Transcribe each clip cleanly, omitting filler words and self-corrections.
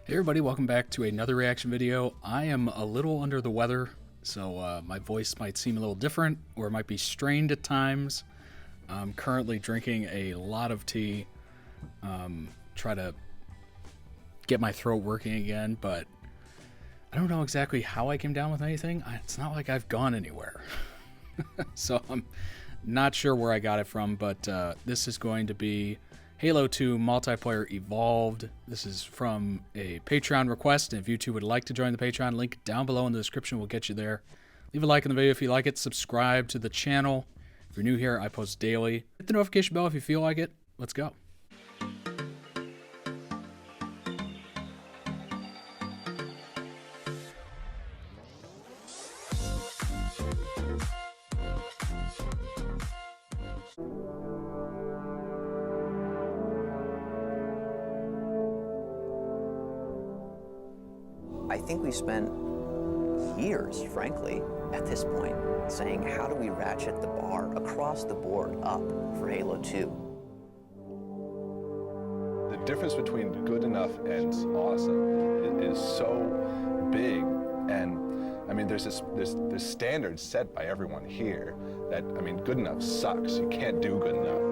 Hey everybody, welcome back to another reaction video. I am a little under the weather, so my voice might seem a little different, or it might be strained at times. I'm currently drinking a lot of tea, try to get my throat working again, but I don't know exactly how I came down with anything. It's not like I've gone anywhere. So I'm not sure where I got it from, but this is going to be Halo 2 Multiplayer Evolved. This is from a Patreon request, and if you two would like to join the Patreon, link down below in the description will get you there. Leave a like on the video if you like it, subscribe to the channel. If you're new here, I post daily. Hit the notification bell if you feel like it. Let's go. I think we spent years, frankly, at this point, saying how do we ratchet the bar across the board up for Halo 2? The difference between good enough and awesome is so big, and I mean, there's standards set by everyone here that, I mean, good enough sucks. You can't do good enough.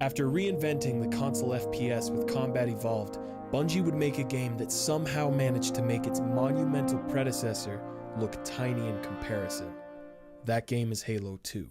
After reinventing the console FPS with Combat Evolved, Bungie would make a game that somehow managed to make its monumental predecessor look tiny in comparison. That game is Halo 2.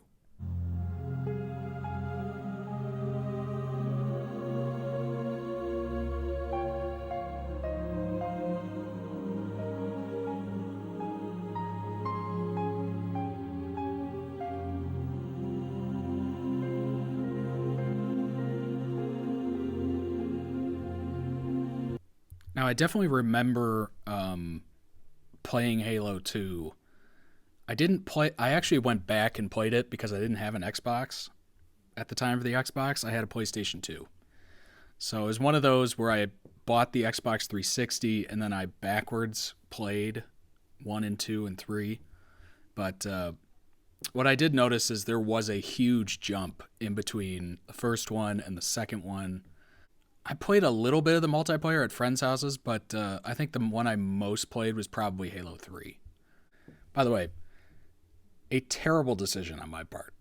Now, I definitely remember playing Halo 2. I actually went back and played it because I didn't have an Xbox at the time for the Xbox. I had a PlayStation 2. So it was one of those where I bought the Xbox 360 and then I backwards played 1 and 2 and 3. But what I did notice is there was a huge jump in between the first one and the second one. I played a little bit of the multiplayer at friends' houses, but I think the one I most played was probably Halo 3. By the way, a terrible decision on my part.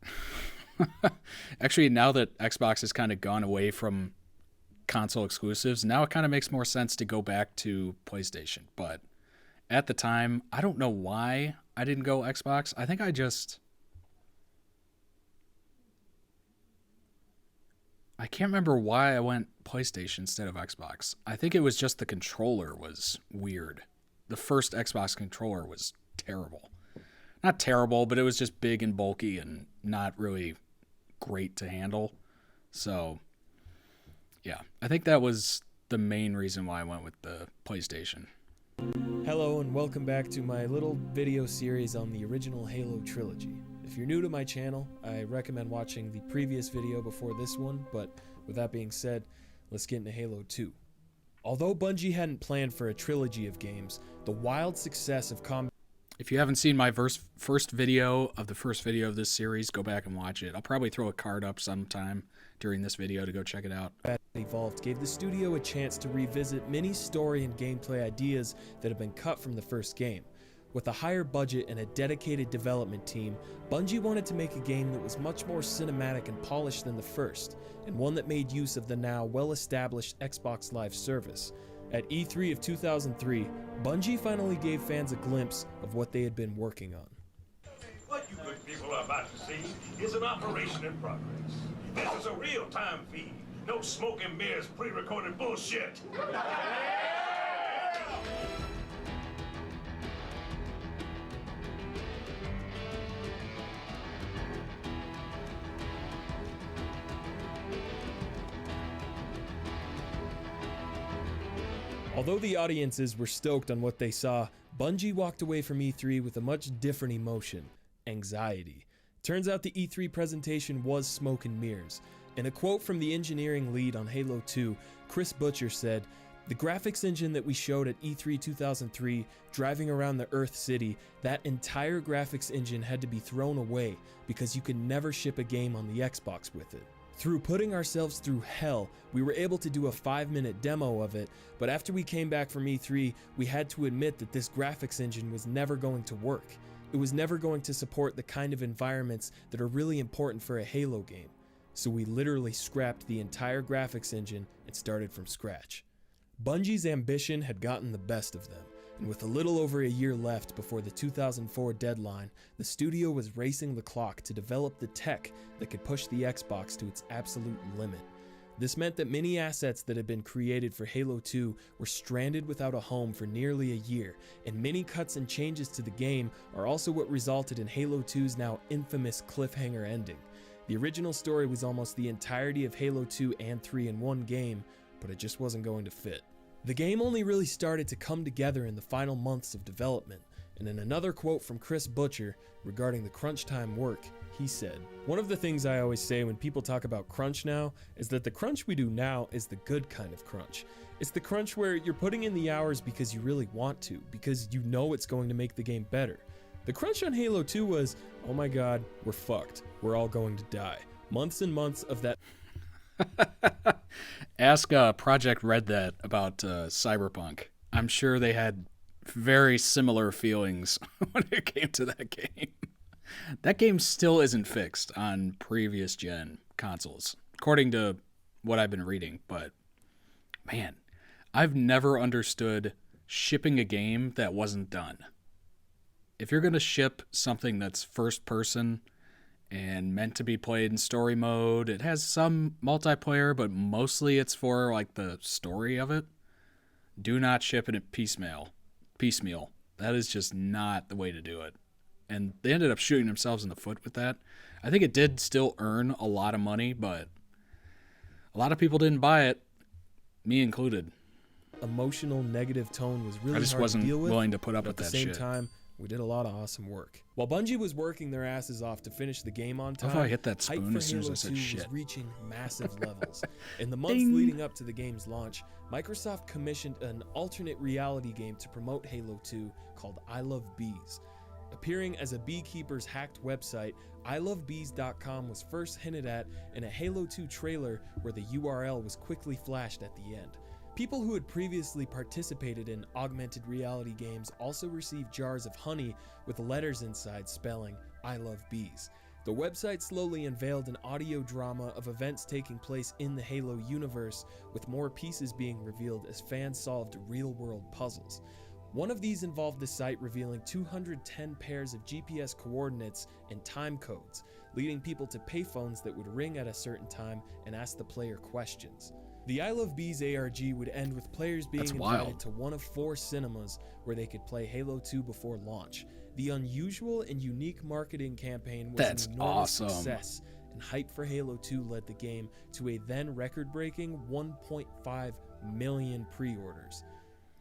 Actually, now that Xbox has kind of gone away from console exclusives, now it kind of makes more sense to go back to PlayStation. But at the time, I don't know why I didn't go Xbox. I think I can't remember why I went PlayStation instead of Xbox. I think it was just the controller was weird. The first Xbox controller was terrible. Not terrible, but it was just big and bulky and not really great to handle. So, yeah, I think that was the main reason why I went with the PlayStation. Hello and welcome back to my little video series on the original Halo trilogy. If you're new to my channel, I recommend watching the previous video before this one, but with that being said, let's get into Halo 2. Although Bungie hadn't planned for a trilogy of games, the wild success of Combat... If you haven't seen my first video of the first video of this series, go back and watch it. I'll probably throw a card up sometime during this video to go check it out. Evolved gave the studio a chance to revisit many story and gameplay ideas that have been cut from the first game. With a higher budget and a dedicated development team, Bungie wanted to make a game that was much more cinematic and polished than the first, and one that made use of the now well-established Xbox Live service. At E3 of 2003, Bungie finally gave fans a glimpse of what they had been working on. What you good people are about to see is an operation in progress. This is a real-time feed. No smoke and mirrors pre-recorded bullshit. Although the audiences were stoked on what they saw, Bungie walked away from E3 with a much different emotion: anxiety. Turns out the E3 presentation was smoke and mirrors. In a quote from the engineering lead on Halo 2, Chris Butcher said, "The graphics engine that we showed at E3 2003, driving around the Earth City, that entire graphics engine had to be thrown away because you could never ship a game on the Xbox with it. Through putting ourselves through hell, we were able to do a 5-minute demo of it, but after we came back from E3, we had to admit that this graphics engine was never going to work. It was never going to support the kind of environments that are really important for a Halo game. So we literally scrapped the entire graphics engine and started from scratch. Bungie's ambition had gotten the best of them, and with a little over a year left before the 2004 deadline, the studio was racing the clock to develop the tech that could push the Xbox to its absolute limit. This meant that many assets that had been created for Halo 2 were stranded without a home for nearly a year, and many cuts and changes to the game are also what resulted in Halo 2's now infamous cliffhanger ending. The original story was almost the entirety of Halo 2 and 3 in one game, but it just wasn't going to fit. The game only really started to come together in the final months of development, and in another quote from Chris Butcher regarding the crunch time work, he said, "One of the things I always say when people talk about crunch now is that the crunch we do now is the good kind of crunch. It's the crunch where you're putting in the hours because you really want to, because you know it's going to make the game better. The crunch on Halo 2 was, oh my god, we're fucked. We're all going to die. Months and months of that." Ask Project Red that about Cyberpunk. I'm sure they had very similar feelings when it came to that game. That game still isn't fixed on previous gen consoles, according to what I've been reading. But man, I've never understood shipping a game that wasn't done. If you're going to ship something that's first person and meant to be played in story mode, it has some multiplayer, but mostly it's for like the story of it. Do not ship it piecemeal. That is just not the way to do it. And they ended up shooting themselves in the foot with that. I think it did still earn a lot of money, but a lot of people didn't buy it, me included. Emotional negative tone was really I just hard wasn't to deal with, willing to put up but with that at the same shit. time, we did a lot of awesome work. While Bungie was working their asses off to finish the game on time, How I hit that hype spoon for as soon as Halo I said 2 shit. was reaching massive levels. In the months Ding. leading up to the game's launch, Microsoft commissioned an alternate reality game to promote Halo 2 called I Love Bees. Appearing as a beekeeper's hacked website, ilovebees.com was first hinted at in a Halo 2 trailer where the URL was quickly flashed at the end. People who had previously participated in augmented reality games also received jars of honey with letters inside spelling, I love bees. The website slowly unveiled an audio drama of events taking place in the Halo universe, with more pieces being revealed as fans solved real-world puzzles. One of these involved the site revealing 210 pairs of GPS coordinates and time codes, leading people to payphones that would ring at a certain time and ask the player questions. The I Love Bees ARG would end with players being That's invited wild. to one of 4 cinemas where they could play Halo 2 before launch. The unusual and unique marketing campaign was That's an enormous awesome. success, and hype for Halo 2 led the game to a then record-breaking 1.5 million pre-orders.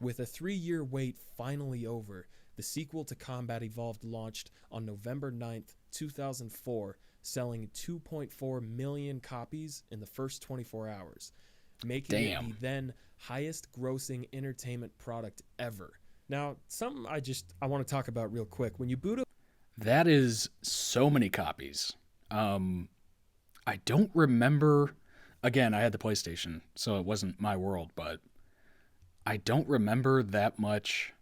With a 3-year wait finally over, the sequel to Combat Evolved launched on November 9th, 2004, selling 2.4 million copies in the first 24 hours, making it the then highest grossing entertainment product ever. Now, something I want to talk about real quick. When you boot up, That is so many copies. I don't remember. Again, I had the PlayStation, so it wasn't my world, but I don't remember that much.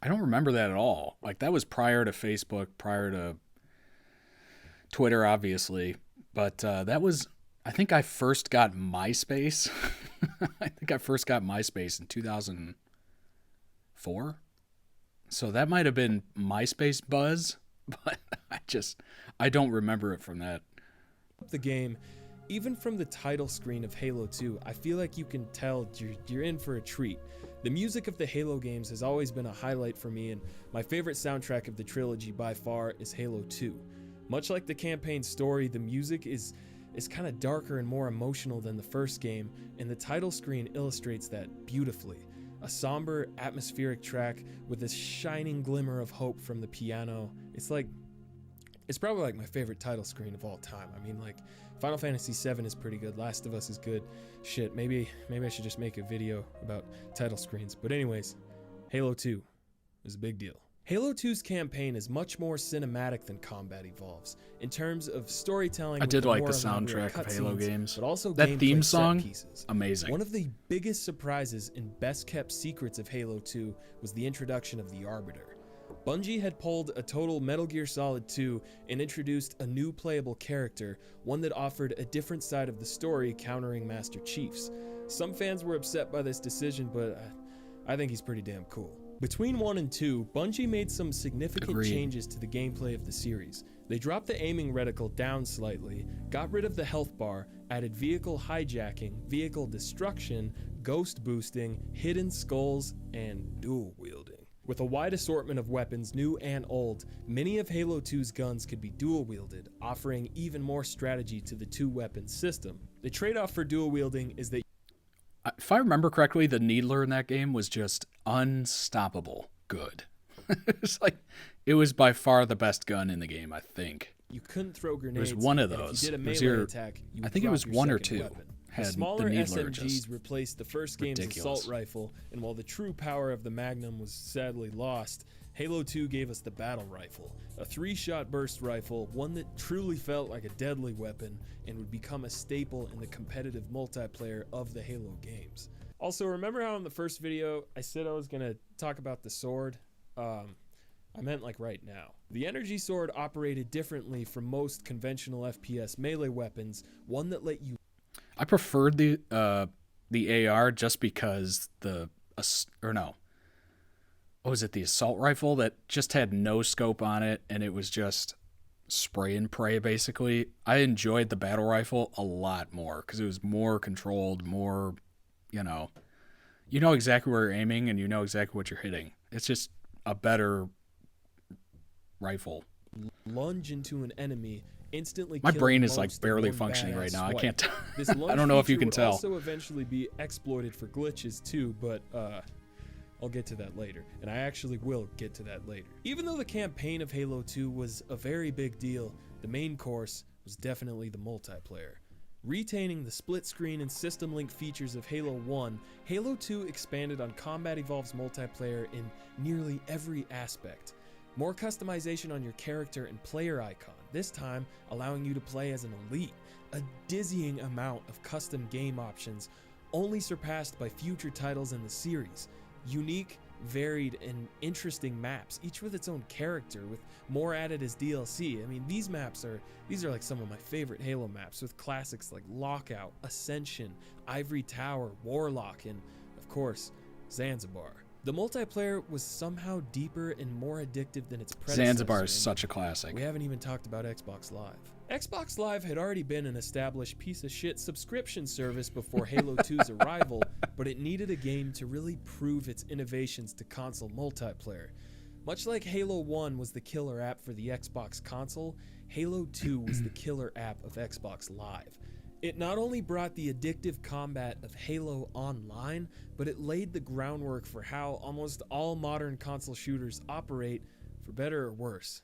I don't remember that at all. Like, that was prior to Facebook, prior to Twitter, obviously. But that was, I think I first got MySpace. I think I first got MySpace in 2004. So that might have been MySpace buzz, but I don't remember it from that. the game, even from the title screen of Halo 2, I feel like you can tell you're in for a treat. The music of the Halo games has always been a highlight for me, and my favorite soundtrack of the trilogy by far is Halo 2. Much like the campaign story, the music is kind of darker and more emotional than the first game, and the title screen illustrates that beautifully. A somber, atmospheric track with this shining glimmer of hope from the piano. It's probably like my favorite title screen of all time. I mean, like, Final Fantasy VII is pretty good. Last of Us is good. Shit, maybe I should just make a video about title screens. But anyways, Halo 2 is a big deal. Halo 2's campaign is much more cinematic than Combat Evolves in terms of storytelling. I did with like more the elaborate soundtrack of Halo cutscenes, games. but also That gameplay theme set song, pieces. amazing. One of the biggest surprises and best kept secrets of Halo 2 was the introduction of the Arbiter. Bungie had pulled a total Metal Gear Solid 2 and introduced a new playable character, one that offered a different side of the story countering Master Chief's. Some fans were upset by this decision, but I think he's pretty damn cool. Between 1 and 2, Bungie made some significant Agreed. changes to the gameplay of the series. They dropped the aiming reticle down slightly, got rid of the health bar, added vehicle hijacking, vehicle destruction, ghost boosting, hidden skulls, and dual wielding. With a wide assortment of weapons, new and old, many of Halo 2's guns could be dual wielded, offering even more strategy to the two-weapon system. The trade-off for dual wielding is that If I remember correctly, the Needler in that game was just unstoppable good. It was by far the best gun in the game, I think. you couldn't throw grenades. There's one of and those. If you did a It was melee your- attack, you I would think it drop was your one or second two weapon. had The the smaller Needler SMGs just replaced the first game's ridiculous. assault rifle, and while the true power of the Magnum was sadly lost, Halo 2 gave us the battle rifle, a 3-shot burst rifle, one that truly felt like a deadly weapon and would become a staple in the competitive multiplayer of the Halo games. Also, remember how in the first video I said I was going to talk about the sword? I meant like right now. The energy sword operated differently from most conventional FPS melee weapons, one that let you I preferred the AR just because what was it, the assault rifle that just had no scope on it and it was just spray and pray basically. I enjoyed the battle rifle a lot more because it was more controlled, more, you know exactly where you're aiming and you know exactly what you're hitting. It's just a better rifle. lunge into an enemy, instantly My killing brain is most like in barely one functioning badass right now. I swipe. can't This I lunge don't know if you feature can would tell. also eventually be exploited for glitches too, but I'll get to that later, and I actually will get to that later. Even though the campaign of Halo 2 was a very big deal, the main course was definitely the multiplayer. Retaining the split screen and system link features of Halo 1, Halo 2 expanded on Combat Evolves multiplayer in nearly every aspect. More customization on your character and player icon, this time allowing you to play as an elite. A dizzying amount of custom game options, only surpassed by future titles in the series. Unique, varied, and interesting maps, each with its own character, with more added as DLC. I mean, these are like some of my favorite Halo maps, with classics like Lockout, Ascension, Ivory Tower, Warlock, and, of course, Zanzibar. The multiplayer was somehow deeper and more addictive than its predecessor. Zanzibar is and such a classic. we haven't even talked about Xbox Live. Xbox Live had already been an established piece of shit subscription service before Halo 2's arrival, but it needed a game to really prove its innovations to console multiplayer. Much like Halo 1 was the killer app for the Xbox console, Halo 2 was the killer app of Xbox Live. It not only brought the addictive combat of Halo Online, but it laid the groundwork for how almost all modern console shooters operate, for better or worse.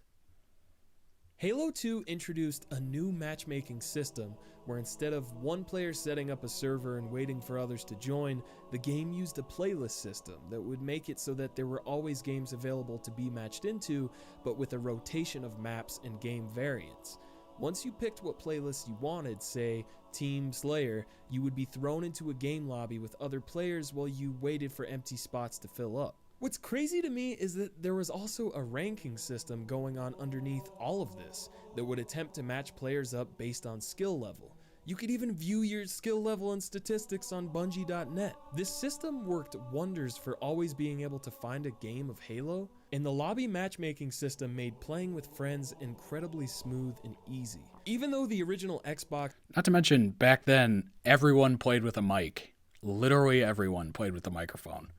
Halo 2 introduced a new matchmaking system where instead of one player setting up a server and waiting for others to join, the game used a playlist system that would make it so that there were always games available to be matched into, but with a rotation of maps and game variants. Once you picked what playlist you wanted, say Team Slayer, you would be thrown into a game lobby with other players while you waited for empty spots to fill up. What's crazy to me is that there was also a ranking system going on underneath all of this that would attempt to match players up based on skill level. You could even view your skill level and statistics on Bungie.net. This system worked wonders for always being able to find a game of Halo, and the lobby matchmaking system made playing with friends incredibly smooth and easy. Even though the original Xbox... Not to mention, back then, everyone played with a mic. Literally everyone played with a microphone.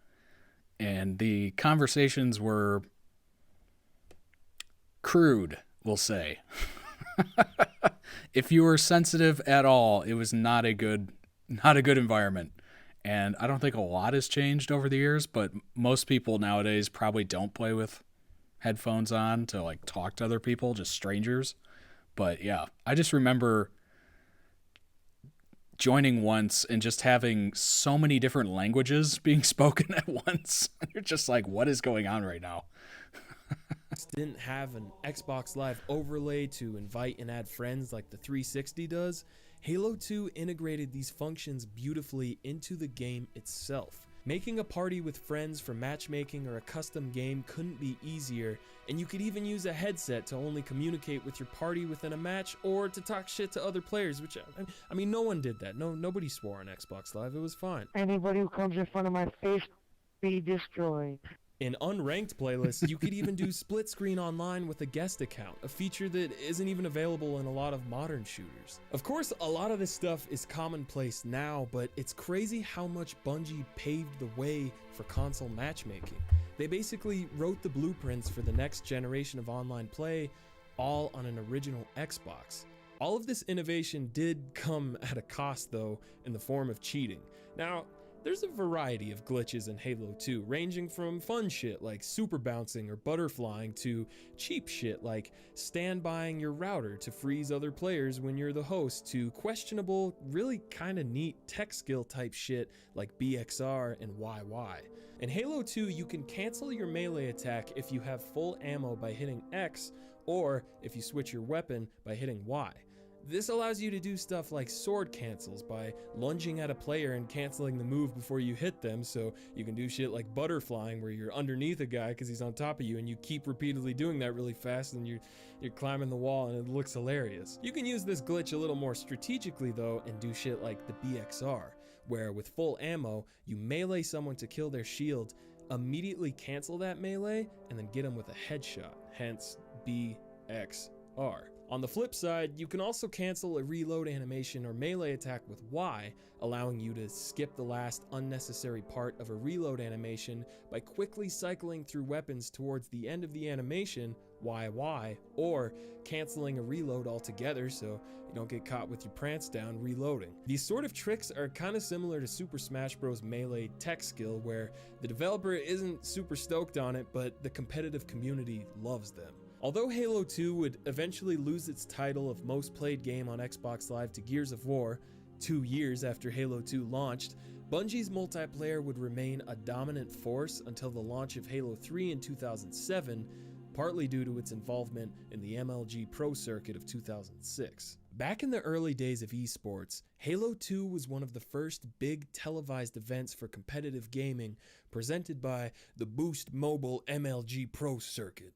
And the conversations were crude, we'll say. If you were sensitive at all, it was not a good environment. And I don't think a lot has changed over the years, but most people nowadays probably don't play with headphones on to like talk to other people, just strangers. But yeah, I just remember joining once and just having so many different languages being spoken at once. You're just like, what is going on right now? Xbox didn't have an Xbox Live overlay to invite and add friends like the 360 does, Halo 2 integrated these functions beautifully into the game itself. Making a party with friends for matchmaking or a custom game couldn't be easier, and you could even use a headset to only communicate with your party within a match or to talk shit to other players, which, I mean, no one did that. Nobody swore on Xbox Live. It was fine. Anybody who comes in front of my face be destroyed. In unranked playlists, you could even do split screen online with a guest account, a feature that isn't even available in a lot of modern shooters. Of course, a lot of this stuff is commonplace now, but it's crazy how much Bungie paved the way for console matchmaking. They basically wrote the blueprints for the next generation of online play, all on an original Xbox. All of this innovation did come at a cost though, in the form of cheating. Now, there's a variety of glitches in Halo 2, ranging from fun shit like super bouncing or butterflying to cheap shit like standbying your router to freeze other players when you're the host, to questionable, really kinda neat tech skill type shit like BXR and YY. In Halo 2, you can cancel your melee attack if you have full ammo by hitting X, or if you switch your weapon by hitting Y. This allows you to do stuff like sword cancels by lunging at a player and canceling the move before you hit them, so you can do shit like butterflying where you're underneath a guy because he's on top of you and you keep repeatedly doing that really fast and you're climbing the wall and it looks hilarious. You can use this glitch a little more strategically though and do shit like the BXR, where with full ammo, you melee someone to kill their shield, immediately cancel that melee, and then get them with a headshot, hence BXR. On the flip side, you can also cancel a reload animation or melee attack with Y, allowing you to skip the last unnecessary part of a reload animation by quickly cycling through weapons towards the end of the animation, YY, or canceling a reload altogether so you don't get caught with your prance down reloading. These sort of tricks are kind of similar to Super Smash Bros. Melee tech skill, where the developer isn't super stoked on it, but the competitive community loves them. Although Halo 2 would eventually lose its title of most played game on Xbox Live to Gears of War 2 years after Halo 2 launched, Bungie's multiplayer would remain a dominant force until the launch of Halo 3 in 2007, partly due to its involvement in the MLG Pro Circuit of 2006. Back in the early days of esports, Halo 2 was one of the first big televised events for competitive gaming presented by the Boost Mobile MLG Pro Circuit.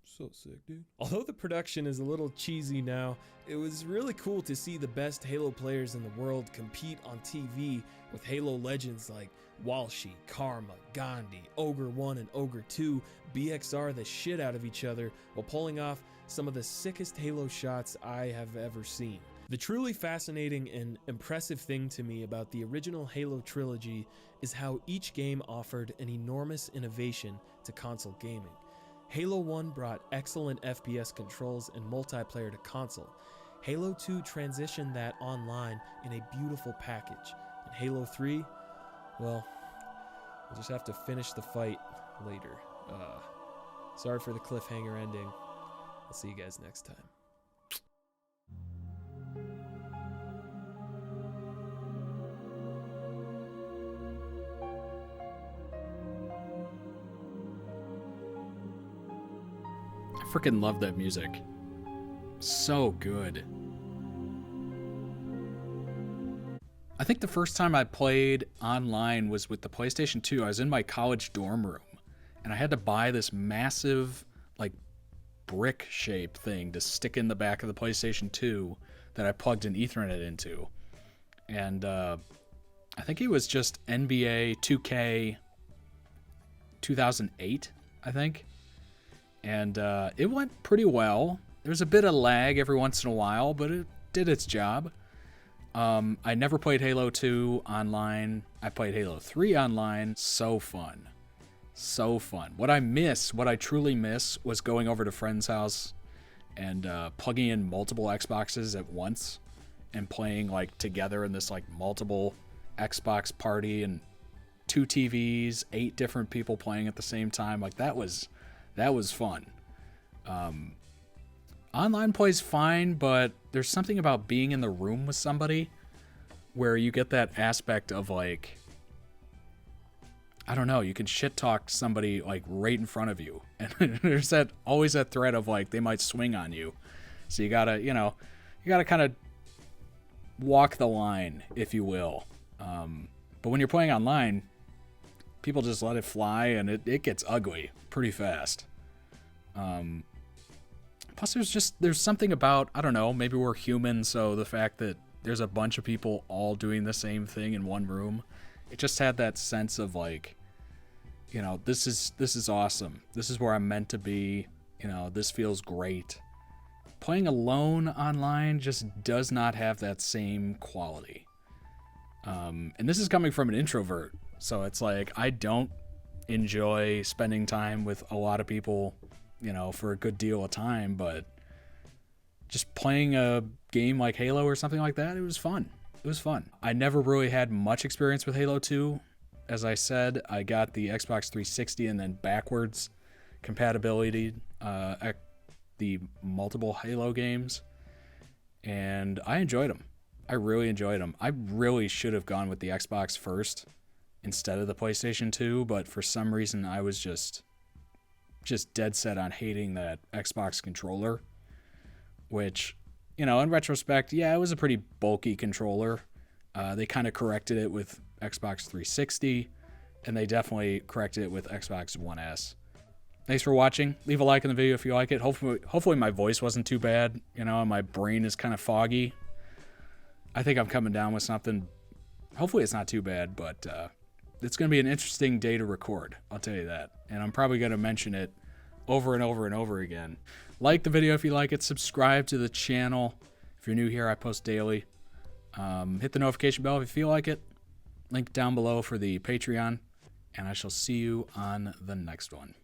So sick, dude. Although the production is a little cheesy now, it was really cool to see the best Halo players in the world compete on TV with Halo legends like Walshy, Karma, Gandhi, Ogre 1 and Ogre 2 BXR the shit out of each other while pulling off some of the sickest Halo shots I have ever seen. The truly fascinating and impressive thing to me about the original Halo trilogy is how each game offered an enormous innovation to console gaming. Halo 1 brought excellent FPS controls and multiplayer to console. Halo 2 transitioned that online in a beautiful package. And Halo 3, well, we'll just have to finish the fight later. Sorry for the cliffhanger ending. I'll see you guys next time. I freaking love that music. So good. I think the first time I played online was with the PlayStation 2. I was in my college dorm room, and I had to buy this massive, like, brick shaped thing to stick in the back of the PlayStation 2 that I plugged an Ethernet into. And I think it was just NBA 2K 2008, I think. And it went pretty well. There was a bit of lag every once in a while, but it did its job. I never played Halo 2 online. I played Halo 3 online. So fun. So fun. What I truly miss was going over to friend's house and plugging in multiple Xboxes at once and playing like together in this like multiple Xbox party and 2 TVs, 8 different people playing at the same time. Like that was fun. Online play's fine, but there's something about being in the room with somebody where you get that aspect of like, I don't know, you can shit talk somebody like right in front of you. And there's always that threat of like they might swing on you. So you gotta, kind of walk the line, if you will. But when you're playing online, people just let it fly and it gets ugly pretty fast. Plus there's something about, I don't know, maybe we're human, so the fact that there's a bunch of people all doing the same thing in one room, it just had that sense of like, this is awesome. This is where I'm meant to be. This feels great. Playing alone online just does not have that same quality. And this is coming from an introvert, so it's like I don't enjoy spending time with a lot of people, for a good deal of time, but just playing a game like Halo or something like that, it was fun. It was fun. I never really had much experience with Halo 2. As I said, I got the Xbox 360 and then backwards compatibility at the multiple Halo games, and I enjoyed them. I really enjoyed them. I really should have gone with the Xbox first instead of the PlayStation 2, but for some reason I was just dead set on hating that Xbox controller, which, in retrospect, yeah, it was a pretty bulky controller. They kind of corrected it with Xbox 360, and they definitely corrected it with Xbox One S. Thanks for watching. Leave a like in the video if you like it. Hopefully my voice wasn't too bad, and my brain is kind of foggy. I think I'm coming down with something. Hopefully it's not too bad, but it's going to be an interesting day to record, I'll tell you that. And I'm probably going to mention it over and over and over again. Like the video if you like it. Subscribe to the channel. If you're new here, I post daily. Hit the notification bell if you feel like it. Link down below for the Patreon. And I shall see you on the next one.